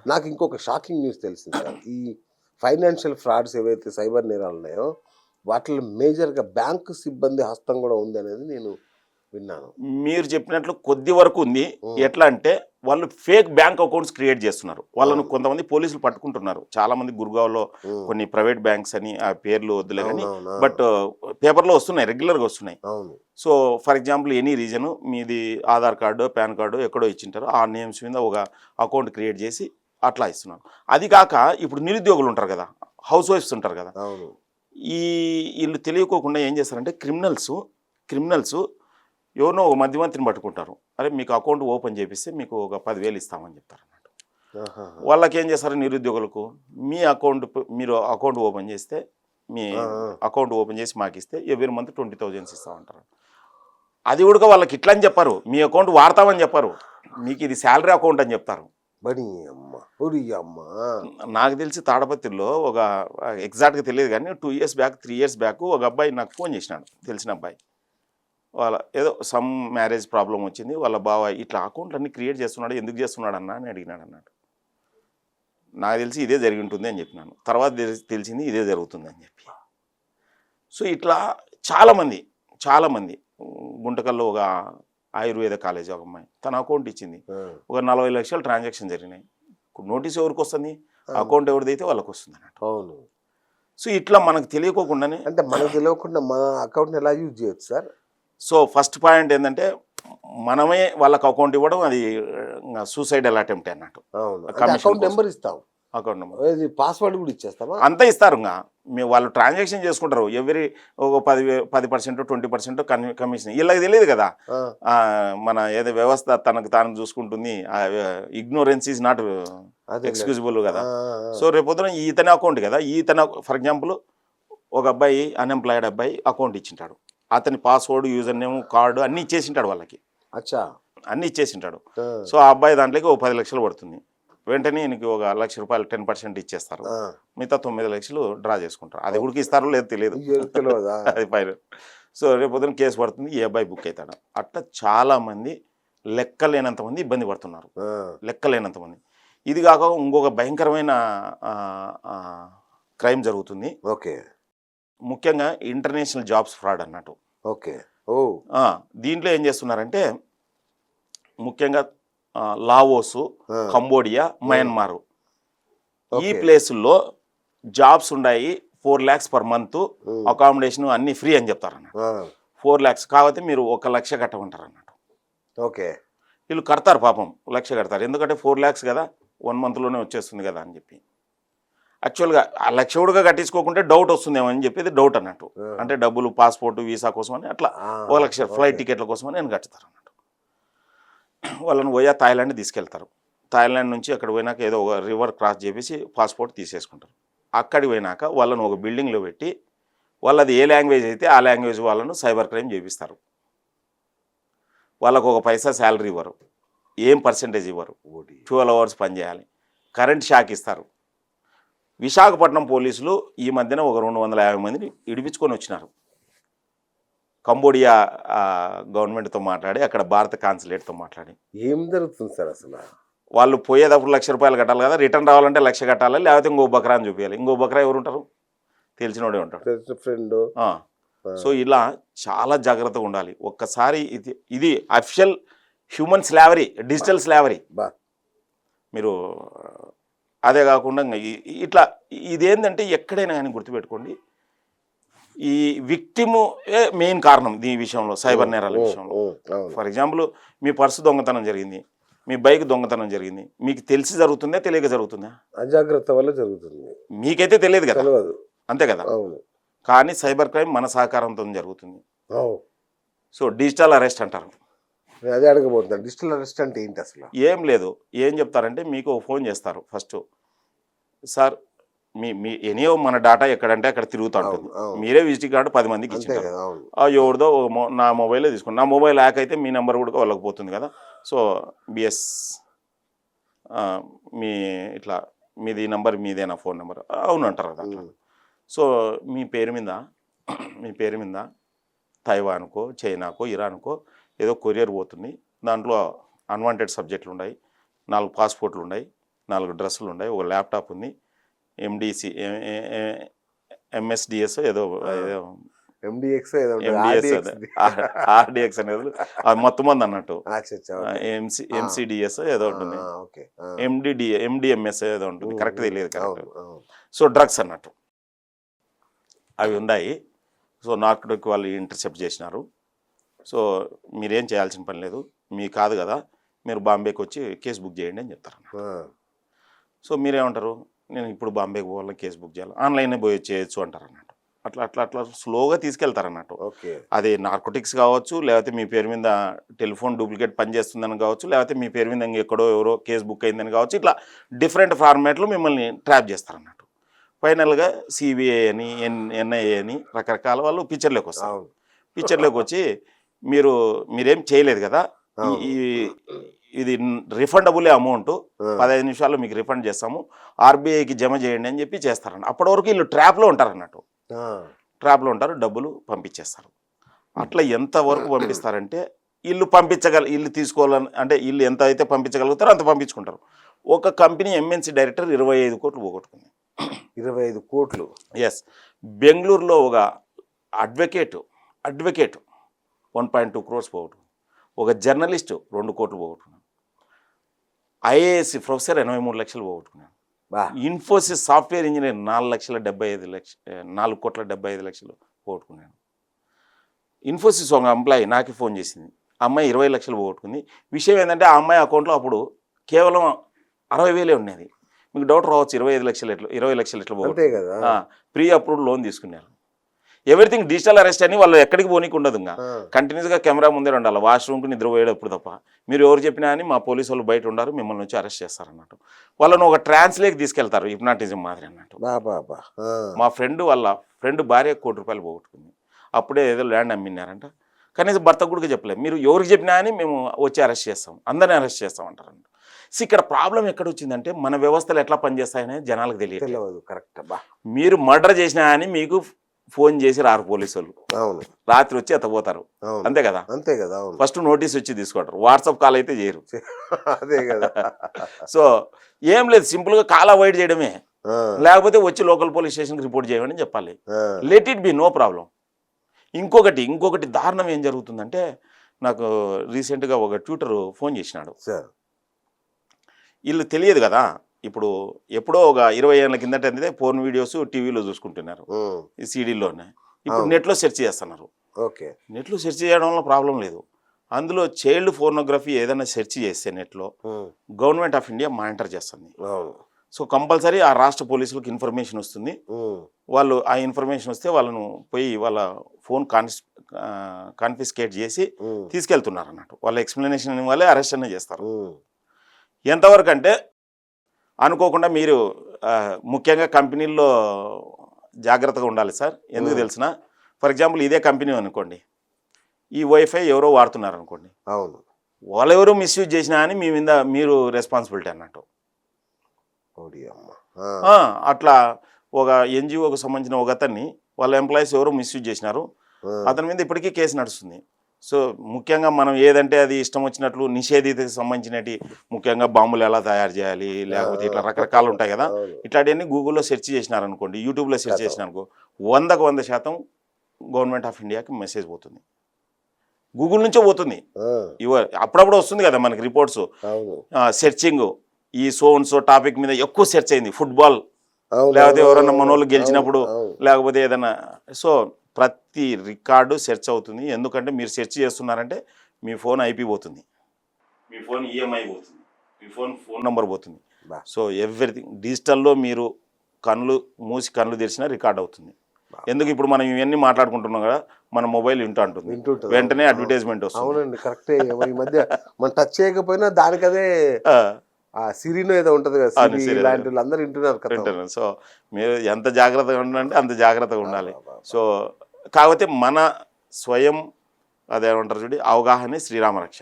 నాకు ఇంకొక shocking news తెలిసింది సార్. ఈ ఫైనాన్షియల్ ఫ్రాడ్స్ ఏవైతే సైబర్ నేరాలు ఉన్నాయో, వాటిలో మేజర్‌గా బ్యాంకు సిబ్బంది హస్తం గూడా ఉందనేది నేను విన్నాను. మీరు చెప్పినట్లు కొద్ది వరకు ఉంది. హ్మ్. ఎట్లా అంటే వాళ్ళు ఫేక్ బ్యాంక్ అకౌంట్స్ క్రియేట్ చేస్తున్నారు. వాళ్ళను అవును. కొంతమంది పోలీసులు పట్టుకుంటున్నారు. చాలామంది గుర్గావ్‌లో హ్మ్. కొన్ని ప్రైవేట్ బ్యాంక్స్ అని ఆ పేర్లు వద్దులే గానీ అవునవును. ఆ! బట్ పేపర్‌లో వస్తున్నాయి. రెగ్యులర్‌గా వస్తున్నాయి. అవును. So, for example any reason మీది ఆధార్ కార్డో, పాన్ కార్డో ఎక్కడో ఇచ్చింటారు. ఆ నేమ్స్ మీద ఒక అకౌంట్ క్రియేట్ చేసి అట్లా ఇస్తున్నారు. అది కాక ఇప్పుడు నిరుద్యోగులు ఉంటారు కదా! హౌస్ వైఫ్స్ ఉంటారు కదా! అవును. ఈ ఈళ్ళు తెలియకోకుండా ఏం చేస్తారంటే క్రిమినల్స్ ఎవరినో ఒక మధ్యవర్తిని పట్టుకుంటారు. అరే మీకు అకౌంట్ ఓపెన్ చేపిస్తే మీకు ఒక 10,000 ఇస్తామని చెప్తారన్నమాట. ఆహాహా! వాళ్ళకేం చేస్తారు నిరుద్యోగులకు, మీ అకౌంట్ మీరు అకౌంట్ ఓపెన్ చేస్తే మీ ఆ! ఆ! అకౌంట్ ఓపెన్ చేసి మాకిస్తే ఎవ్రీ మంత్ 20,000 ఇస్తామంటారు. అది కూడా వాళ్ళకి ఇట్లా అని చెప్పారు. మీ అకౌంట్ వాడతామని చెప్పారు. మీకు ఇది శాలరీ అకౌంట్ అని చెప్తారు. బడి అమ్మ! ఓరియమ్మ! నాకు తెలిసి తాడపత్రిలో ఒక ఎగ్జాక్ట్‌గా తెలియదు కానీ 2 ఇయర్స్ బ్యాక్, 3 ఇయర్స్ బ్యాక్ ఒక అబ్బాయి నాకు ఫోన్ చేసినాడు. తెలిసిన అబ్బాయి. వాళ్ళ ఏదో సమ్ మ్యారేజ్ ప్రాబ్లమ్ వచ్చింది. వాళ్ళ బావ ఇట్లా అకౌంట్లన్నీ క్రియేట్ చేస్తున్నాడు. ఎందుకు చేస్తున్నాడన్నా అని అడిగినాడు అన్నాడు. నాకు తెలిసి ఇదే జరిగి ఉంటుంది అని చెప్పినాను. తర్వాత తెలిసింది ఇదే జరుగుతుంది అని చెప్పి. సో ఇట్లా చాలామంది గుంటకల్లో ఒక ఆయుర్వేద కాలేజీ ఒక అమ్మాయి తన అకౌంట్ ఇచ్చింది. ఆ! ఒక 40 లక్షలు ట్రాన్సాక్షన్ జరిగినాయి. నోటీస్ ఎవరికి వస్తుంది? అవును. అకౌంట్ ఎవరిదైతే వాళ్ళకి వస్తుంది అన్నట్టు. అవును. సో ఇట్లా మనకు తెలియకోకుండానే అంటే మనకు తెలవకుండా మన అకౌంట్‌ని ఎలా యూజ్ చేయొచ్చు సార్? సో ఫస్ట్ పాయింట్ ఏంటంటే మనమే వాళ్ళకి అకౌంట్ ఇవ్వడం అది సూసైడల్ అటెంప్ట్ అన్నట్టు. అవును. అంటే కమిషన్ అకౌంట్ కోసం నంబర్ ఇస్తాం. అకౌంట్ నెంబర్ ఏది పాస్వర్డ్ గూడా ఇచ్చేస్తామా? అంతా ఇస్తారు ఇంకా. వాళ్ళు ట్రాన్సాక్షన్ చేసుకుంటారు. ఎవ్రీ ఒక 10%, 20% కమిషన్. వీళ్ళకి తెలియదు కదా. ఆ! మన ఏదో వ్యవస్థ తనకు తాను చూసుకుంటుంది. ఇగ్నోరెన్స్ ఈజ్ నాట్ అదేలే. ఎక్స్క్యూజబుల్ కదా. ఆ! ఆ! సో రేపొద్దున ఈతని అకౌంట్ కదా. ఫర్ ఎగ్జాంపుల్ ఒక అబ్బాయి అన్ఎంప్లాయిడ్ అబ్బాయి అకౌంట్ ఇచ్చింటాడు. అతని పాస్వర్డ్, యూజర్ నేమ్, కార్డు అన్నీ ఇచ్చేసింటాడు వాళ్ళకి. అచ్చా! అన్నీ ఇచ్చేసింటాడు. ఆ! సో ఆ అబ్బాయి దాంట్లోకి ఒక 10 లక్షలు పడుతుంది. వెంటనే ఈయనకి ఒక ₹1,00,000 10% ఇచ్చేస్తారు. ఆ! మిగతా 9 లక్షలు డ్రా చేసుకుంటారు. అది కూడా ఇస్తారో లేదో తెలియదు. అయ్యో! తెలవదా? అది ఫైనల్. సో రేపొద్దున కేసు పడుతుంది. ఈ అబ్బాయి బుక్ అవుతాడు. అట్లా చాలామంది లెక్కలేనంత మంది ఇబ్బంది పడుతున్నారు. ఆ! లెక్కలేనంత మంది. ఇది కాక ఇంకొక భయంకరమైన క్రైమ్ జరుగుతుంది. ఓకే. ముఖ్యంగా ఇంటర్నేషనల్ జాబ్స్ ఫ్రాడ్ అన్నట్టు. ఓకే. ఓహ్! దీంట్లో ఏం చేస్తున్నారంటే ముఖ్యంగా లావోసు, ఆ! కంబోడియా, మయన్మార్ ఈ ఓకే. ప్లేసుల్లో జాబ్స్ ఉన్నాయి. 4 lakhs పర్ మంత్ హ్మ్. అకామిడేషన్ అన్నీ ఫ్రీ అని చెప్తారు అన్నట్టు. ఆ! 4 lakhs కాకపోతే మీరు 1,00,000 కట్టమంటారు అన్నట్టు. ఓకే. వీళ్ళు కడతారు పాపం 1,00,000 కడతారు. ఎందుకంటే 4 lakhs కదా 1 monthలోనే వచ్చేస్తుంది కదా అని చెప్పి. యాక్చువల్గా ఆ 1,00,000 కూడా కట్టించుకోకుంటే డౌట్ వస్తుందేమో అని చెప్పేది డౌట్ అన్నట్టు. ఆ! అంటే డబ్బులు పాస్పోర్ట్, వీసా కోసం అని అట్లా ఆ! 1,00,000 ఫ్లైట్ ఓకే. టికెట్ల కోసం అని నేను కట్టుతారు అన్నట్టు. వాళ్ళని పోయా థాయిలాండ్ తీసుకెళ్తారు. థాయిలాండ్ నుంచి అక్కడ పోయినాక ఏదో ఒక రివర్ క్రాస్ చేసి పాస్పోర్ట్ తీసేసుకుంటారు. అక్కడికి పోయినాక వాళ్ళను ఒక బిల్డింగ్లో పెట్టి వాళ్ళది ఏ లాంగ్వేజ్ అయితే ఆ లాంగ్వేజ్ వాళ్ళను సైబర్ క్రైమ్ చేపిస్తారు. వాళ్ళకు ఒక పైసా శాలరీ ఇవ్వరు. ఏం పర్సెంటేజ్ ఇవ్వరు. ఓడి. 12 hours పనిచేయాలి. కరెంట్ షాక్ ఇస్తారు. విశాఖపట్నం పోలీసులు ఈ మధ్యన ఒక 250 మందిని ఇడిపించుకొని వచ్చినారు. కంబోడియా గవర్నమెంట్తో మాట్లాడి అక్కడ భారత కాన్సులేట్తో మాట్లాడి ఏం జరుగుతుంది సార్ అసల? వాళ్ళు పోయేటప్పుడు ₹1,00,000 కట్టాలి కదా. రిటర్న్ రావాలంటే 1,00,000 కట్టాలి. లేకపోతే ఇంకో బక్రా అని చూపించాలి. ఇంకో బక్రా ఎవరు ఉంటారు? తెలిసినోడే ఉంటాడు. తెలిసిన ఫ్రెండు. ఆ! సో ఇలా చాలా జాగ్రత్తగా ఉండాలి. ఒక్కసారి ఇది official human slavery, digital slavery. బా! మీరు అదే కాకుండా ఇట్లా ఇదేంటంటే ఎక్కడైనా కానీ గుర్తుపెట్టుకోండి. ఈ విక్టిము మెయిన్ కారణం దీని విషయంలో, సైబర్ నేరాల విషయంలో. అవును. ఫర్ ఎగ్జాంపుల్ మీ పర్సు దొంగతనం జరిగింది, మీ బైక్ దొంగతనం జరిగింది. మీకు తెలిసి జరుగుతుందా, తెలియక జరుగుతుందా? అజాగ్రత్త వల్ల జరుగుతుంది. మీకైతే తెలియదు కదా. తెలవదు. అంతే కదా. అవును. కానీ సైబర్ క్రైమ్ మన సహకారంతో జరుగుతుంది. అవును. సో డిజిటల్ అరెస్ట్ అంటారు. నేను అదే అడగబోతున్నాను. డిజిటల్ అరెస్ట్ అంటే ఏంటి అసలు? ఏం లేదు. ఏం చెప్తారంటే మీకు ఫోన్ చేస్తారు ఫస్ట్. సార్ మీ ఎనియో మన డాటా ఎక్కడంటే అక్కడ తిరుగుతూ ఉంటుంది. మీరే విజిటింగ్ కార్డు 10 మందికి ఇచ్చింటారు. ఎవరిదో నా మొబైల్లో తీసుకోండి. నా మొబైల్ హ్యాక్ అయితే మీ నెంబర్ కూడా వాళ్ళకి పోతుంది కదా. సో బిఎస్ మీ ఇట్లా మీది నెంబర్ మీదేనా ఫోన్ నెంబర్? అవును అంటారు కదా అట్లా. సో మీ పేరు మీద తైవాన్కో, చైనాకో, ఇరాన్కో ఏదో కొరియర్ పోతుంది. దాంట్లో అన్వాంటెడ్ సబ్జెక్టులు ఉన్నాయి, 4 పాస్పోర్ట్లు ఉన్నాయి, 4 డ్రెస్సులు ఉన్నాయి, ఒక ల్యాప్టాప్ ఉంది, ఎండిసి ఎంఎస్డిఎస్ ఏదో ఎండిఎక్స్ ఏదో ఉంటుంది, ఎండిఎస్ RDX ది. ఆర్డిఎక్స్ అనేది అది మొత్తం మంది అన్నట్టు, అచ్చా, అచ్చా, ఓకే. ఎంసిడిఎస్ ఏదో ఉంటుంది, ఓకే. ఎండిఎంఎస్ ఏదో ఉంటుంది, కరెక్ట్ తెలియదు కరెక్ట్. అవును, అవును. సో డ్రగ్స్ అన్నట్టు అవి ఉన్నాయి. సో నార్కోటిక్ వాళ్ళు ఇంటర్సెప్ట్ చేసినారు. సో మీరేం చేయాల్సిన పని లేదు, మీ కాదు కదా, మీరు బాంబేకి వచ్చి కేసు బుక్ చేయండి అని చెప్తారు. సో మీరేమంటారు, నేను ఇప్పుడు బాంబేకి పోవాలి, కేసు బుక్ చేయాలి, ఆన్లైన్లో పోయి చేయొచ్చు అంటారు అన్నట్టు. అట్లా అట్లా అట్లా స్లోగా తీసుకెళ్తారు అన్నట్టు. ఓకే. అది నార్కోటిక్స్ కావచ్చు, లేకపోతే మీ పేరు మీద టెలిఫోన్ డూప్లికేట్ పనిచేస్తుందని కావచ్చు, లేకపోతే మీ పేరు మీద ఎక్కడో ఎవరో కేసు బుక్ అయిందని కావచ్చు, ఇట్లా డిఫరెంట్ ఫార్మాట్లో మిమ్మల్ని ట్రాప్ చేస్తారు అన్నట్టు. ఫైనల్గా సిబిఐ అని ఎన్ఐఏ అని రకరకాల వాళ్ళు పిక్చర్లోకి వస్తారు. పిక్చర్లోకి వచ్చి మీరేం చేయలేదు కదా, ఇది రిఫండబుల్ అమౌంట్ 15 నిమిషాల్లో మీకు రిఫండ్ చేస్తాము, ఆర్బీఐకి జమ చేయండి అని చెప్పి చేస్తారన్న. అప్పటి వరకు వీళ్ళు ట్రాప్లో ఉంటారు అన్నట్టు, ట్రాప్లో ఉంటారు, డబ్బులు పంపించేస్తారు. అట్లా ఎంతవరకు పంపిస్తారంటే వీళ్ళు తీసుకోవాలని అంటే వీళ్ళు ఎంత అయితే పంపించగలుగుతారో అంత పంపించుకుంటారు. ఒక కంపెనీ ఎంఎన్సీ డైరెక్టర్ 25 కోట్లు పోగొట్టుకుంది. 25 కోట్లు? ఎస్. బెంగళూరులో ఒక అడ్వకేట్ 1.2 crores పోగొట్టుకుంది. ఒక జర్నలిస్టు 2 కోట్లు పోగొట్టుకున్నాను. ఐఏఎస్ ప్రొఫెసర్ 83 లక్షలు పోగొట్టుకున్నాను. ఇన్ఫోసిస్ సాఫ్ట్వేర్ ఇంజనీర్ 4 కోట్ల 75 లక్షలు పోగొట్టుకున్నాను. ఇన్ఫోసిస్ ఒక ఎంప్లాయీ నాకు ఫోన్ చేసింది, అమ్మాయి 20 లక్షలు పోగొట్టుకుంది. విషయం ఏంటంటే ఆ అమ్మాయి అకౌంట్లో అప్పుడు కేవలం 60,000 ఉండేది. మీకు డౌట్ రావచ్చు, 20 లక్షలు ఎట్లా పోగొట్టుకున్నా. ప్రీ అప్రూవ్డ్ లోన్ తీసుకున్నారు. ఎవ్రీథింగ్ డిజిటల్ అరెస్ట్ అని వాళ్ళు ఎక్కడికి పోనీకి ఉండదు, ఇంకా కంటిన్యూస్గా కెమెరా ముందే ఉండాలి, వాష్రూమ్కి నిద్రపోయేటప్పుడు తప్ప. మీరు ఎవరు చెప్పినా అని మా పోలీసు వాళ్ళు బయట ఉండారు, మిమ్మల్ని వచ్చి అరెస్ట్ చేస్తారు అన్నట్టు. వాళ్ళను ఒక ట్రాన్స్లేకి తీసుకెళ్తారు, హిప్నాటిజం మాదిరి అన్నట్టు. మా వాళ్ళ ఫ్రెండ్ భార్య 1 కోటి రూపాయలు పోగొట్టుకుంది. అప్పుడే ఏదో ల్యాండ్ అమ్మినారంట, కనీసం భర్త కూడా చెప్పలేదు. మీరు ఎవరికి చెప్పినా అని మేము వచ్చి అరెస్ట్ చేస్తాం, అందరినీ అరెస్ట్ చేస్తాం అంటారంట. సో ఇక్కడ ప్రాబ్లం ఎక్కడ వచ్చిందంటే మన వ్యవస్థలు ఎట్లా పనిచేస్తాయనేది జనాలకు తెలియదు. కరెక్ట్. మీరు మర్డర్ చేసినా అని మీకు ఫోన్ చేసి రారు పోలీసు వాళ్ళు, రాత్రి వచ్చి ఎత్తపోతారు, అంతే కదా. ఫస్ట్ నోటీస్ వచ్చి తీసుకుంటారు, వాట్సాప్ కాల్ అయితే చేయరు. అదే కదా. సో ఏం లేదు, సింపుల్గా కాల్ అవాయిడ్ చేయడమే, లేకపోతే వచ్చి లోకల్ పోలీస్ స్టేషన్కి రిపోర్ట్ చేయమని చెప్పాలి. Let it be, no problem. ఇంకొకటి దారుణం ఏం జరుగుతుందంటే, నాకు రీసెంట్గా ఒక ట్యూటర్ ఫోన్ చేసినాడు. వీళ్ళు తెలియదు కదా, ఇప్పుడు ఎప్పుడో ఒక 20 ఏళ్ళ కిందట అనేది పోర్న్ వీడియోస్ టీవీలో చూసుకుంటున్నారు, ఈ సీడీలోనే. ఇప్పుడు నెట్లో సెర్చ్ చేస్తున్నారు. నెట్లో సెర్చ్ చేయడంలో ప్రాబ్లం లేదు. అందులో చైల్డ్ పోర్నోగ్రఫీ ఏదైనా సెర్చ్ చేస్తే నెట్లో గవర్నమెంట్ ఆఫ్ ఇండియా మానిటర్ చేస్తుంది. సో కంపల్సరీ ఆ రాష్ట్ర పోలీసులకు ఇన్ఫర్మేషన్ వస్తుంది. వాళ్ళు ఆ ఇన్ఫర్మేషన్ వస్తే వాళ్ళను పోయి వాళ్ళ ఫోన్ కాన్ఫిస్కేట్ చేసి తీసుకెళ్తున్నారు అన్నట్టు. వాళ్ళ ఎక్స్ప్లెనేషన్ వాళ్ళే అరెస్ట్ అనే చేస్తారు. ఎంతవరకు అంటే అనుకోకుండా మీరు ముఖ్యంగా కంపెనీల్లో జాగ్రత్తగా ఉండాలి సార్. ఎందుకు తెలిసిన, ఫర్ ఎగ్జాంపుల్ ఇదే కంపెనీ అనుకోండి, ఈ వైఫై ఎవరో వాడుతున్నారు అనుకోండి, వాళ్ళు ఎవరో మిస్యూజ్ చేసినా అని మీ మీద మీరు రెస్పాన్సిబిలిటీ అన్నట్టు. అట్లా ఒక ఎన్జిఓకి సంబంధించిన ఒక అతన్ని వాళ్ళ ఎంప్లాయీస్ ఎవరో మిస్యూజ్ చేసినారు, అతని మీద ఇప్పటికీ కేసు నడుస్తుంది. సో ముఖ్యంగా మనం ఏదంటే అది ఇష్టం వచ్చినట్లు నిషేధితకి సంబంధించినవి, ముఖ్యంగా బాంబులు ఎలా తయారు చేయాలి, లేకపోతే ఇట్లా రకరకాలు ఉంటాయి కదా, ఇట్లాంటివన్నీ గూగుల్లో సెర్చ్ చేసినారనుకోండి, యూట్యూబ్లో సెర్చ్ చేసినారనుకో, 100% గవర్నమెంట్ ఆఫ్ ఇండియాకి మెసేజ్ పోతుంది, గూగుల్ నుంచే పోతుంది. అప్పుడప్పుడు వస్తుంది కదా మనకి రిపోర్ట్స్, సెర్చింగ్ ఈ సో టాపిక్ మీద ఎక్కువ సెర్చ్ అయింది, ఫుట్బాల్, లేకపోతే ఎవరన్నా మనోళ్ళు గెలిచినప్పుడు, లేకపోతే ఏదైనా. సో ప్రతి రికార్డు సెర్చ్ అవుతుంది. ఎందుకంటే మీరు సెర్చ్ చేస్తున్నారంటే మీ ఫోన్ ఐపీ పోతుంది, మీ ఫోన్ ఈఎంఐ పోతుంది, మీ ఫోన్ నెంబర్ పోతుంది. సో ఎవ్రీథింగ్ డిజిటల్లో మీరు మూసి కళ్ళు తెరిచినా రికార్డ్ అవుతుంది. ఎందుకు ఇప్పుడు మనం ఇవన్నీ మాట్లాడుకుంటున్నాం కదా, మన మొబైల్ వింటుంది, వెంటనే అడ్వర్టైజ్మెంట్ వస్తుంది. అవునండి, కరెక్టే. ఈ మధ్య మనం టచ్ చేయకపోయినా దానికదే సిరినో ఏదో ఉంటుంది కదా, ఇలాంటి అందరూ వింటున్నారు. సో మీరు ఎంత జాగ్రత్తగా ఉండాలంటే అంత జాగ్రత్తగా ఉండాలి. సో కాకపోతే మన స్వయం అదేమంటారు చూడండి, అవగాహనే శ్రీరామ రక్ష.